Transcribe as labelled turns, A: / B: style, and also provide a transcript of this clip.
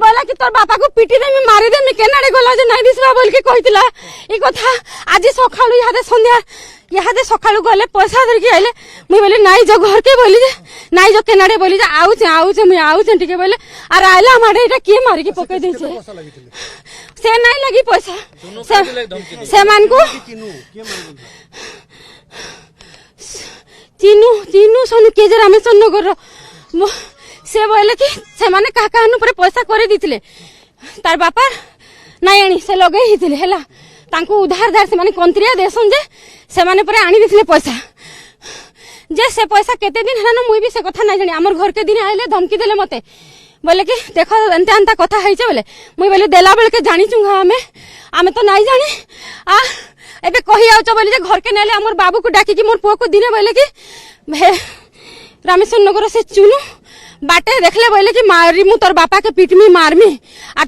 A: बोला कि तोर बापा को पिटी देमी मारी देमी केनाडे गला जे नहीं दिसला बोल के कहितला ई कथा आज सखाळु यादे संध्या यादे सखाळु गले पैसा धर के आइले मुई बोले नहीं जो घर के बोली जे नहीं जो केनाडे बोली जे आउचे मुई आउचे ठीक बोले और आइला मारे एटा के मारी के पके दे छे से नहीं लगी पैसा से मान को चिनू सोनू के जे रामेश्वर नगर से बोले कि से माने का काहनु पर पैसा करे दिथिले तार बापा नाही आनी से लगे हिथिले हैला तांको उधार से माने कंत्रिया देसन जे से माने पर आनी दिथिले पैसा जे से पैसा केते दिन हना मुई भी से कथा नाही जानी हमर घर के दिन आइले धमकी देले मते बोले कि देखो एंते अंता कथा हैचे बोले मुई बोले देला बेल के जानी चुंगा हमें तो नाही जानी आ एबे कहि आउछ बोले जे घर के नेले हमर बाबू को डाकी कि मोर पुओ को दिने बोले कि रामेश्वर नगर से चुनु बाटे देखले बोले कि मारी मु तोर बापा के पीटमी मारमी आ